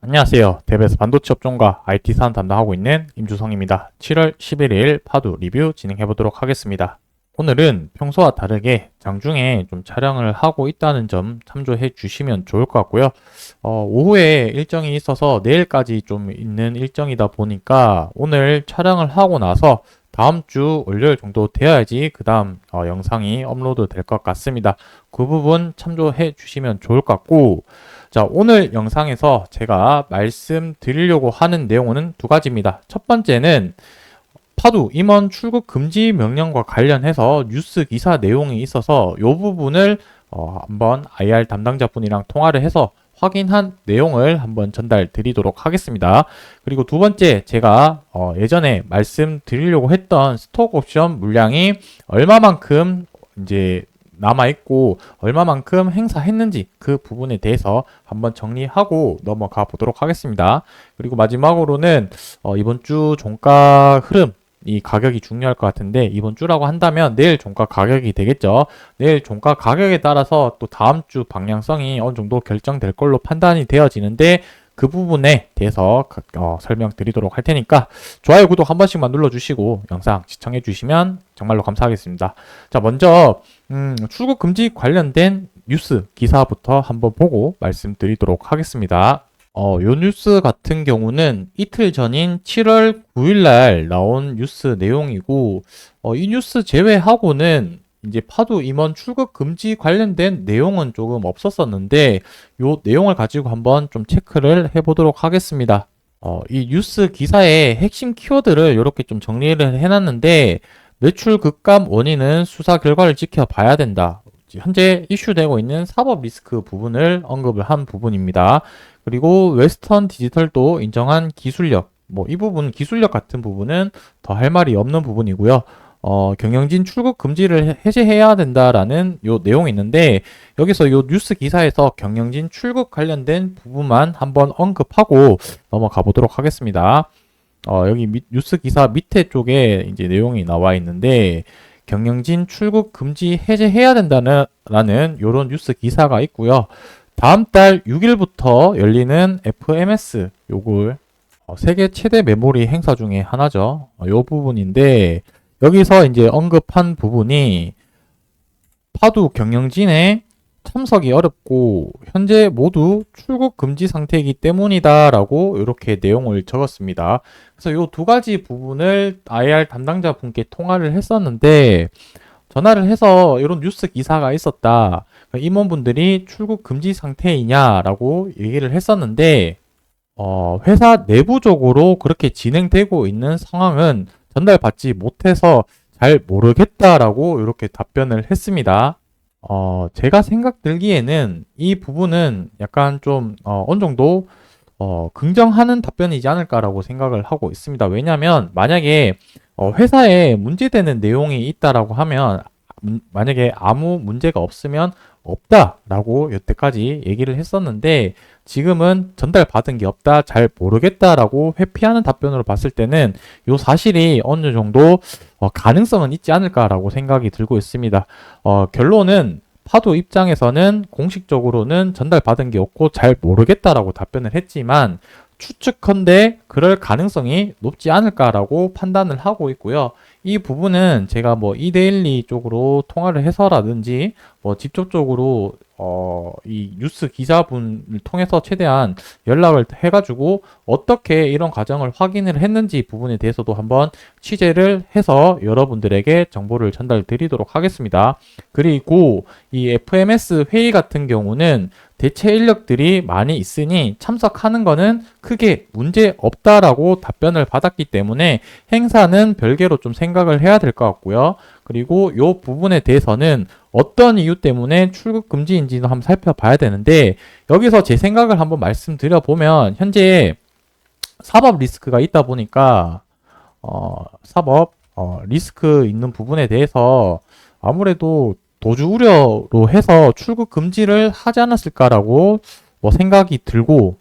안녕하세요. 대배에서 반도체 업종과 IT 사안 담당하고 있는 임주성입니다. 7월 11일 파도 리뷰 진행해 보도록 하겠습니다. 오늘은 평소와 다르게 장중에 좀 촬영을 하고 있다는 점 참조해 주시면 좋을 것 같고요. 오후에 일정이 있어서 내일까지 좀 있는 일정이다 보니까 오늘 촬영을 하고 나서 다음 주 월요일 정도 되어야지 그 다음 영상이 업로드 될 것 같습니다. 그 부분 참조해 주시면 좋을 것 같고, 자, 오늘 영상에서 제가 말씀드리려고 하는 내용은 두 가지입니다. 첫 번째는 파두 임원 출국 금지 명령과 관련해서 뉴스 기사 내용이 있어서 이 부분을 한번 IR 담당자분이랑 통화를 해서 확인한 내용을 한번 전달 드리도록 하겠습니다. 그리고 두 번째, 제가 예전에 말씀드리려고 했던 스톡 옵션 물량이 얼마만큼 이제 남아있고 얼마만큼 행사했는지 그 부분에 대해서 한번 정리하고 넘어가 보도록 하겠습니다. 그리고 마지막으로는 이번 주 종가 흐름, 이 가격이 중요할 것 같은데, 이번 주라고 한다면 내일 종가 가격이 되겠죠. 내일 종가 가격에 따라서 또 다음 주 방향성이 어느 정도 결정될 걸로 판단이 되어지는데, 그 부분에 대해서 설명드리도록 할 테니까 좋아요, 구독 한 번씩만 눌러주시고 영상 시청해 주시면 정말로 감사하겠습니다. 자, 먼저 출국 금지 관련된 뉴스 기사부터 한번 보고 말씀드리도록 하겠습니다. 요 뉴스 같은 경우는 이틀 전인 7월 9일 날 나온 뉴스 내용이고, 이 뉴스 제외하고는 이제 파도 임원 출국 금지 관련된 내용은 조금 없었었는데, 요 내용을 가지고 한번 좀 체크를 해보도록 하겠습니다. 이 뉴스 기사의 핵심 키워드를 이렇게 좀 정리를 해놨는데, 매출 급감 원인은 수사 결과를 지켜봐야 된다. 현재 이슈되고 있는 사법 리스크 부분을 언급을 한 부분입니다. 그리고 웨스턴 디지털도 인정한 기술력, 이 부분 기술력 같은 부분은 더 할 말이 없는 부분이고요. 경영진 출국 금지를 해제해야 된다라는 요 내용이 있는데, 여기서 요 뉴스 기사에서 경영진 출국 관련된 부분만 한번 언급하고 넘어가 보도록 하겠습니다. 여기 뉴스 기사 밑에 쪽에 이제 내용이 나와 있는데, 경영진 출국 금지 해제해야 된다는 요런 뉴스 기사가 있고요. 다음 달 6일부터 열리는 FMS, 요걸 세계 최대 메모리 행사 중에 하나죠. 요 부분인데, 여기서 이제 언급한 부분이 파두 경영진의 참석이 어렵고 현재 모두 출국 금지 상태이기 때문이다라고 이렇게 내용을 적었습니다. 그래서 요 두 가지 부분을 IR 담당자 분께 통화를 했었는데, 전화를 해서 이런 뉴스 기사가 있었다, 임원분들이 출국 금지 상태이냐라고 얘기를 했었는데, 회사 내부적으로 그렇게 진행되고 있는 상황은 전달받지 못해서 잘 모르겠다라고 이렇게 답변을 했습니다. 제가 생각 들기에는 이 부분은 약간 좀 어느 정도 긍정하는 답변이지 않을까라고 생각을 하고 있습니다. 왜냐하면 만약에 회사에 문제되는 내용이 있다라고 하면, 만약에 아무 문제가 없으면 없다라고 여태까지 얘기를 했었는데, 지금은 전달받은 게 없다, 잘 모르겠다라고 회피하는 답변으로 봤을 때는 요 사실이 어느 정도 가능성은 있지 않을까라고 생각이 들고 있습니다. 결론은 파도 입장에서는 공식적으로는 전달받은 게 없고 잘 모르겠다라고 답변을 했지만, 추측컨대 그럴 가능성이 높지 않을까라고 판단을 하고 있고요. 이 부분은 제가 이데일리 쪽으로 통화를 해서라든지 직접적으로 이 뉴스 기자분을 통해서 최대한 연락을 해가지고 어떻게 이런 과정을 확인을 했는지 부분에 대해서도 한번 취재를 해서 여러분들에게 정보를 전달 드리도록 하겠습니다. 그리고 이 FMS 회의 같은 경우는 대체 인력들이 많이 있으니 참석하는 거는 크게 문제 없다라고 답변을 받았기 때문에 행사는 별개로 좀 생각을 해야 될 것 같고요. 그리고 이 부분에 대해서는 어떤 이유 때문에 출국 금지인지도 한번 살펴봐야 되는데, 여기서 제 생각을 한번 말씀드려 보면, 현재 사법 리스크가 있다 보니까 사법 리스크 있는 부분에 대해서 아무래도 도주 우려로 해서 출국 금지를 하지 않았을까라고 생각이 들고,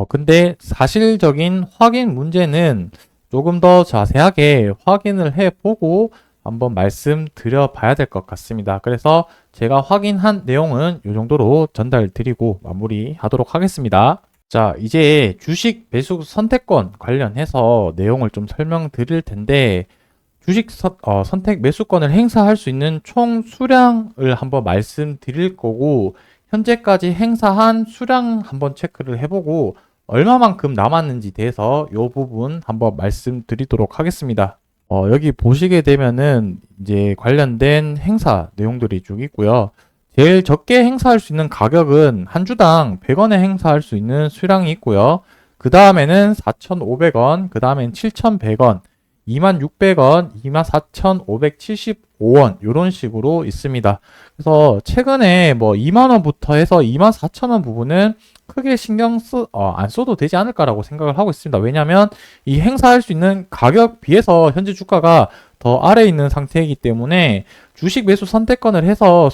근데 사실적인 확인 문제는 조금 더 자세하게 확인을 해보고 한번 말씀드려 봐야 될 것 같습니다. 그래서 제가 확인한 내용은 이 정도로 전달 드리고 마무리하도록 하겠습니다. 자, 이제 주식 매수 선택권 관련해서 내용을 좀 설명드릴 텐데, 선택 매수권을 행사할 수 있는 총 수량을 한번 말씀드릴 거고, 현재까지 행사한 수량 한번 체크를 해보고, 얼마만큼 남았는지 대해서 이 부분 한번 말씀드리도록 하겠습니다. 여기 보시게 되면은 이제 관련된 행사 내용들이 쭉 있고요. 제일 적게 행사할 수 있는 가격은 한 주당 100원에 행사할 수 있는 수량이 있고요. 그 다음에는 4,500원, 그 다음엔 7,100원, 26,600원, 24,575원 이런 식으로 있습니다. 그래서 최근에 뭐 2만원부터 해서 24,000원 부분은 크게 안 써도 되지 않을까라고 생각을 하고 있습니다. 왜냐하면 이 행사할 수 있는 가격 비해서 현재 주가가 더 아래에 있는 상태이기 때문에 주식 매수 선택권을 해서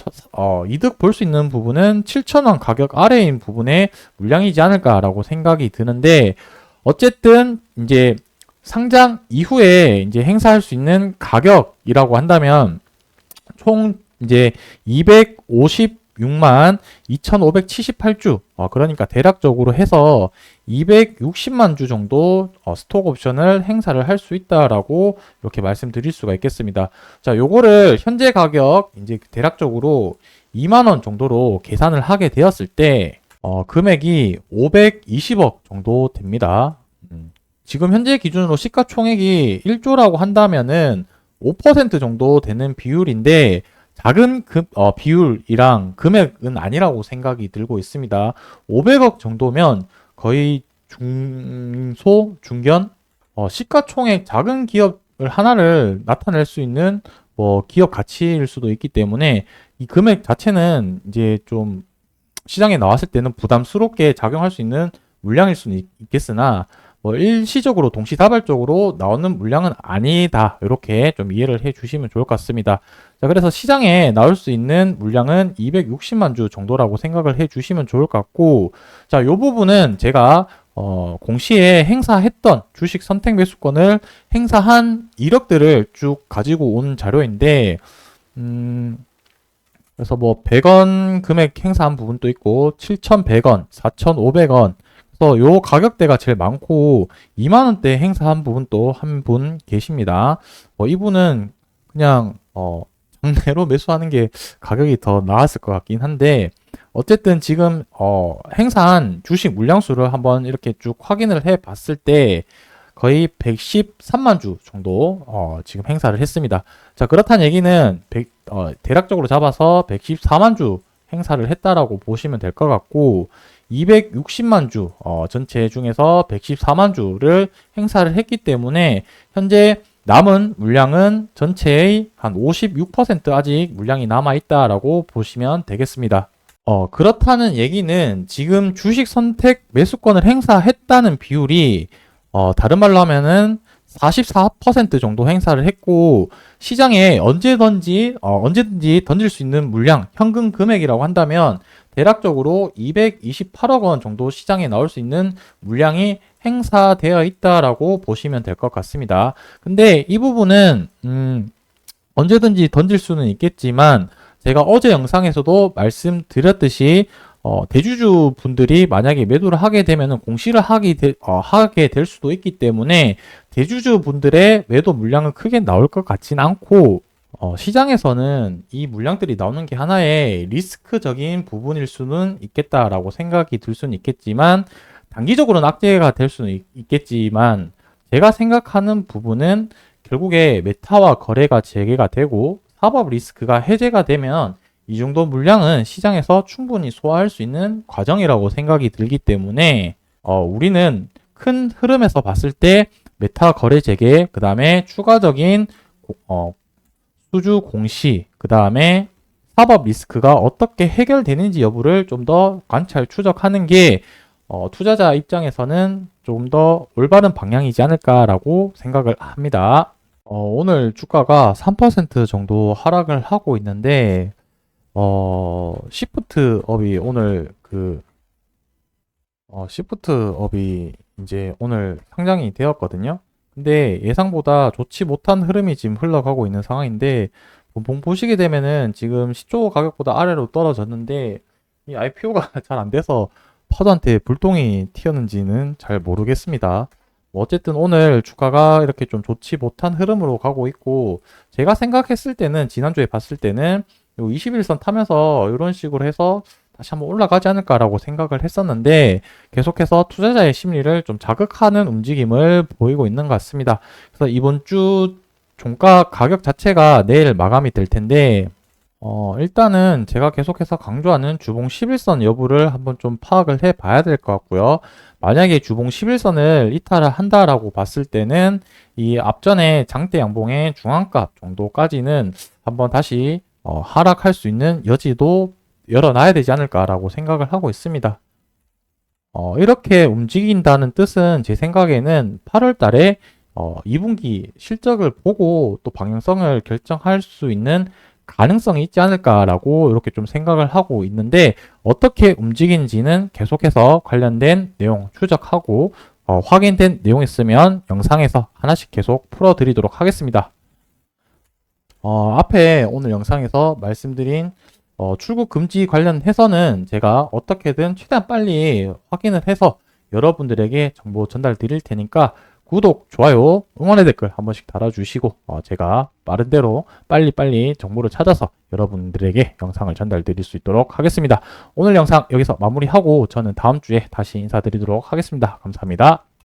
이득 볼 수 있는 부분은 7,000원 가격 아래인 부분에 물량이지 않을까라고 생각이 드는데, 어쨌든 이제 상장 이후에 이제 행사할 수 있는 가격이라고 한다면 총 이제 256만 2,578주, 그러니까 대략적으로 해서 260만 주 정도 스톡 옵션을 행사를 할 수 있다라고 이렇게 말씀드릴 수가 있겠습니다. 자, 요거를 현재 가격 이제 대략적으로 2만 원 정도로 계산을 하게 되었을 때 금액이 520억 정도 됩니다. 지금 현재 기준으로 시가총액이 1조라고 한다면은 5% 정도 되는 비율인데, 작은 비율이랑 금액은 아니라고 생각이 들고 있습니다. 500억 정도면 거의 중소, 중견, 시가총액 작은 기업을 하나를 나타낼 수 있는 뭐 기업 가치일 수도 있기 때문에 이 금액 자체는 이제 좀 시장에 나왔을 때는 부담스럽게 작용할 수 있는 물량일 수는 있겠으나, 뭐 일시적으로 동시다발적으로 나오는 물량은 아니다, 이렇게 좀 이해를 해 주시면 좋을 것 같습니다. 자, 그래서 시장에 나올 수 있는 물량은 260만 주 정도라고 생각을 해 주시면 좋을 것 같고, 자, 요 부분은 제가 공시에 행사했던 주식 선택 매수권을 행사한 이력들을 쭉 가지고 온 자료인데, 그래서 뭐 100원 금액 행사한 부분도 있고 7,100원, 4,500원, 그래서 요 가격대가 제일 많고 2만 원대 행사한 부분도 한 분 계십니다. 이분은 그냥 장내로 매수하는 게 가격이 더 나았을 것 같긴 한데, 어쨌든 지금 행사한 주식 물량수를 한번 이렇게 쭉 확인을 해 봤을 때 거의 113만 주 정도 지금 행사를 했습니다. 자, 그렇다는 얘기는 대략적으로 잡아서 114만 주 행사를 했다라고 보시면 될 것 같고, 260만 주 전체 중에서 114만 주를 행사를 했기 때문에 현재 남은 물량은 전체의 한 56% 아직 물량이 남아 있다라고 보시면 되겠습니다. 그렇다는 얘기는 지금 주식 선택 매수권을 행사했다는 비율이 다른 말로 하면은 44% 정도 행사를 했고, 시장에 언제든지 던질 수 있는 물량, 현금 금액이라고 한다면 대략적으로 228억 원 정도 시장에 나올 수 있는 물량이 행사되어 있다라고 보시면 될 것 같습니다. 근데 이 부분은 언제든지 던질 수는 있겠지만, 제가 어제 영상에서도 말씀드렸듯이 대주주 분들이 만약에 매도를 하게 되면 공시를 하게 될 수도 있기 때문에 대주주 분들의 매도 물량은 크게 나올 것 같진 않고, 시장에서는 이 물량들이 나오는 게 하나의 리스크적인 부분일 수는 있겠다라고 생각이 들 수는 있겠지만, 단기적으로는 악재가 될 수는 있겠지만, 제가 생각하는 부분은 결국에 메타와 거래가 재개가 되고 사법 리스크가 해제가 되면 이 정도 물량은 시장에서 충분히 소화할 수 있는 과정이라고 생각이 들기 때문에 우리는 큰 흐름에서 봤을 때 메타 거래 재개, 그 다음에 추가적인 수주 공시, 그 다음에 사법 리스크가 어떻게 해결되는지 여부를 좀 더 관찰 추적하는 게 투자자 입장에서는 조금 더 올바른 방향이지 않을까라고 생각을 합니다. 오늘 주가가 3% 정도 하락을 하고 있는데, 시프트 업이 오늘 시프트 업이 이제 오늘 상장이 되었거든요. 근데 예상보다 좋지 못한 흐름이 지금 흘러가고 있는 상황인데, 보시게 되면은 지금 시초 가격보다 아래로 떨어졌는데 이 IPO가 잘 안 돼서 파도한테 불똥이 튀었는지는 잘 모르겠습니다. 뭐 어쨌든 오늘 주가가 이렇게 좀 좋지 못한 흐름으로 가고 있고, 제가 생각했을 때는 지난주에 봤을 때는 요 21선 타면서 이런 식으로 해서 다시 한번 올라가지 않을까라고 생각을 했었는데, 계속해서 투자자의 심리를 좀 자극하는 움직임을 보이고 있는 것 같습니다. 그래서 이번 주 종가 가격 자체가 내일 마감이 될 텐데, 일단은 제가 계속해서 강조하는 주봉 11선 여부를 한번 좀 파악을 해 봐야 될 것 같고요. 만약에 주봉 11선을 이탈을 한다라고 봤을 때는 이 앞전에 장대 양봉의 중앙값 정도까지는 한번 다시 하락할 수 있는 여지도 열어놔야 되지 않을까라고 생각을 하고 있습니다. 이렇게 움직인다는 뜻은 제 생각에는 8월 달에 2분기 실적을 보고 또 방향성을 결정할 수 있는 가능성이 있지 않을까라고 이렇게 좀 생각을 하고 있는데, 어떻게 움직이는지는 계속해서 관련된 내용 추적하고 확인된 내용 있으면 영상에서 하나씩 계속 풀어드리도록 하겠습니다. 앞에 오늘 영상에서 말씀드린 출국 금지 관련해서는 제가 어떻게든 최대한 빨리 확인을 해서 여러분들에게 정보 전달 드릴 테니까 구독, 좋아요, 응원의 댓글 한 번씩 달아주시고 제가 빠른 대로 빨리빨리 정보를 찾아서 여러분들에게 영상을 전달 드릴 수 있도록 하겠습니다. 오늘 영상 여기서 마무리하고 저는 다음 주에 다시 인사드리도록 하겠습니다. 감사합니다.